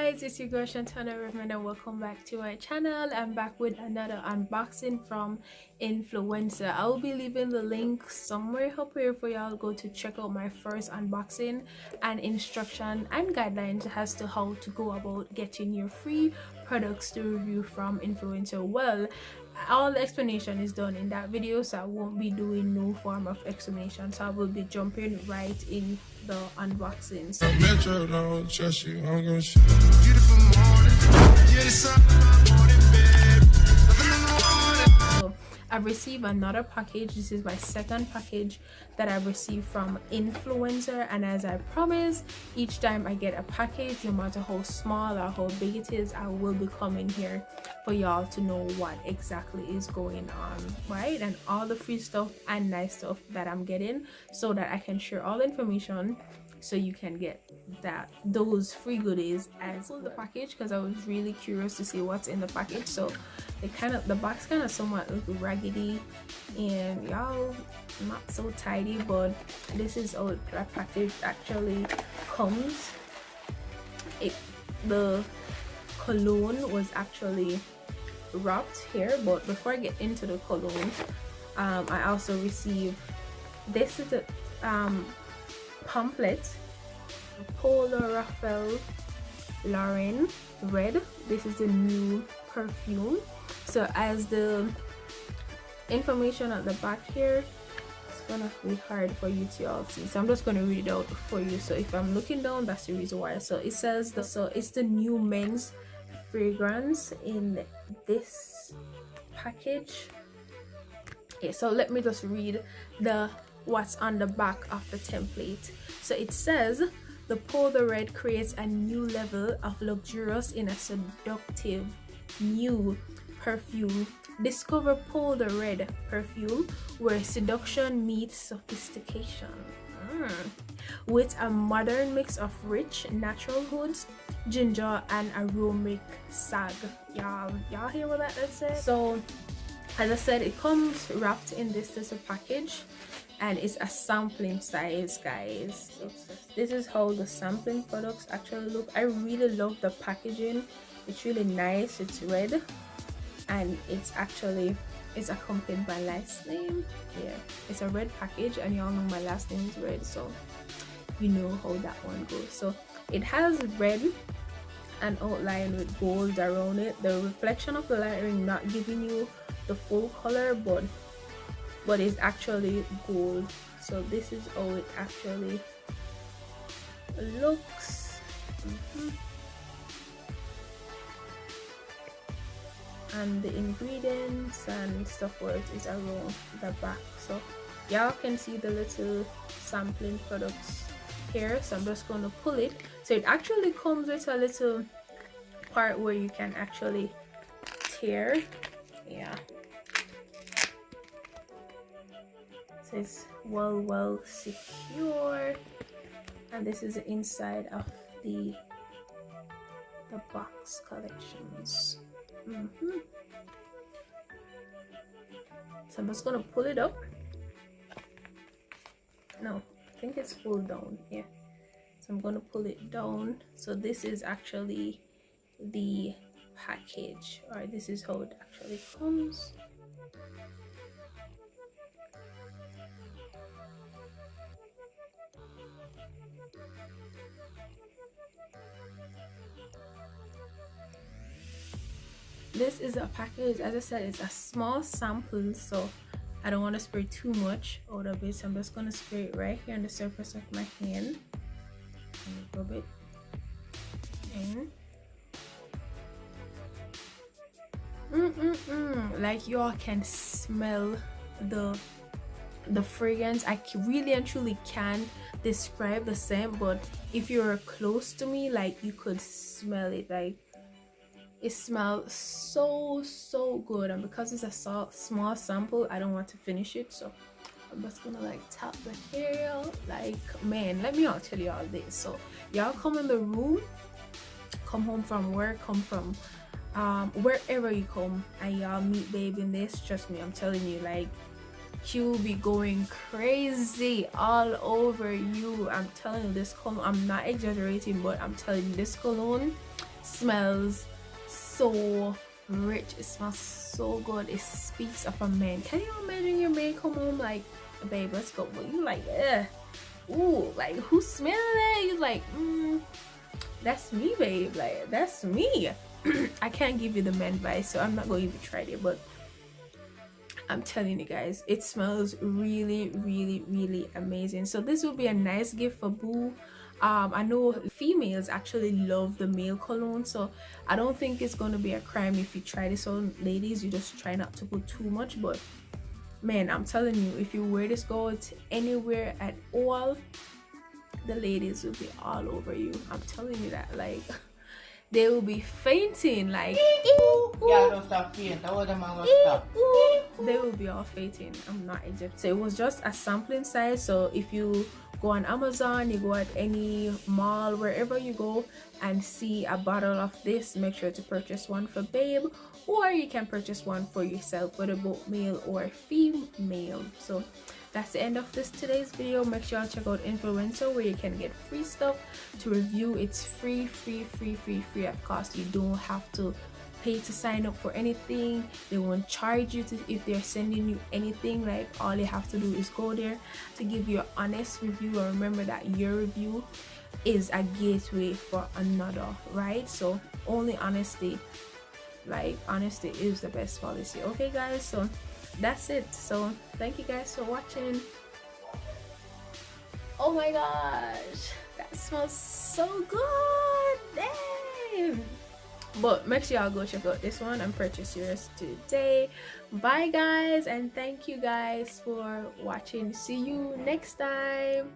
guys, it's your girl Shantana Redmond and welcome back to my channel. I'm back with another unboxing from Influencer. I will be leaving the link somewhere up here for y'all go to check out my first unboxing and instruction and guidelines as to how to go about getting your free products to review from Influencer. Well, all the explanation is done in that video, so I won't be doing no form of explanation, so I will be jumping right in the unboxing. So Metro don't trust you, I'm gonna shoot. Beautiful morning, yeah, the sun morning, babe. So I've received another package. This is my second package that I've received from Influencer, and as I promised, each time I get a package, no matter how small or how big it is, I will be coming here for y'all to know what exactly is going on, right? And all the free stuff and nice stuff that I'm getting, so that I can share all the information so you can get those free goodies as well. The package, because I was really curious to see what's in the package. So the box kind of somewhat look raggedy and y'all not so tidy, but this is how that package actually comes. The cologne was actually wrapped here, but before I get into the cologne, I also received this is a pamphlet, POLO Ralp Lauren Red. This is the new perfume. So as the information at the back here, it's gonna be hard for you to all see, so I'm just gonna read it out for you. So if I'm looking down, that's the reason why. So it says it's the new men's fragrance in this package. Okay, so let me just read what's on the back of the template. So it says the POLO Red creates a new level of luxurious in a seductive new perfume. Discover POLO Red perfume, where seduction meets sophistication. With a modern mix of rich natural hoods, ginger, and aromatic sag. Y'all hear what that says? So as I said, it comes wrapped in this little package, and it's a sampling size, guys. So this is how the sampling products actually look. I really love the packaging. It's really nice. It's red, and it's accompanied by last name. Yeah, it's a red package, and y'all know my last name is Red, so you know how that one goes. So it has red and outline with gold around it. The reflection of the lighting not giving you the full color, but it's actually gold. So this is how it actually looks. And the ingredients and stuff for it is around the back, so y'all can see the little sampling products here. So I'm just going to pull it. So it actually comes with a little part where you can actually tear. Yeah, so it's well secure, and this is the inside of the box collections. So I'm just gonna pull it up. No, I think it's pulled down. Yeah, so I'm gonna pull it down. So this is actually the package, or this is how it actually comes. This is a package. As I said, it's a small sample, so I don't want to spray too much out of it, so I'm just going to spray it right here on the surface of my hand and rub it in. Like y'all can smell the fragrance. I really and truly can't describe the scent, but if you're close to me, like you could smell it. Like it smells so good, and because it's a small sample, I don't want to finish it, so I'm just gonna like tap the hair. Like, man, let me all tell y'all this. So y'all come in the room, come home from work, come from wherever you come, and y'all meet babe in this, trust me, I'm telling you, like she will be going crazy all over you. I'm telling you, this cologne, I'm not exaggerating, but I'm telling you, this cologne smells so rich. It smells so good. It speaks of a man. Can you imagine your man come home like, babe, let's go, but you like, ooh, like, who smell that? You like, that's me, babe, like, that's me. I can't give you the man vibe, so I'm not going to even try it, but I'm telling you guys, it smells really, really, really amazing. So this will be a nice gift for boo. I know females actually love the male cologne, so I don't think it's going to be a crime if you try this on, ladies. You just try not to put too much, but man, I'm telling you, if you wear this go to anywhere at all, the ladies will be all over you. I'm telling you that, like, they will be fainting, like, yeah, don't stop fainting. That was the man was stop. They will be all fainting. I'm not Egypt. So it was just a sampling size. So if you go on Amazon, you go at any mall, wherever you go, and see a bottle of this, make sure to purchase one for babe, or you can purchase one for yourself, whether both male or female. So that's the end of today's video. Make sure you check out Influencer, where you can get free stuff to review. It's free of cost. You don't have to pay to sign up for anything. They won't charge you if they're sending you anything. Like, all you have to do is go there to give your honest review, and remember that your review is a gateway for another, right? So only honesty, like, honesty is the best policy. Okay guys, so that's it. So thank you guys for watching. Oh my gosh, that smells so good. Damn. But make sure y'all go check out this one and purchase yours today. Bye guys, and thank you guys for watching. See you next time.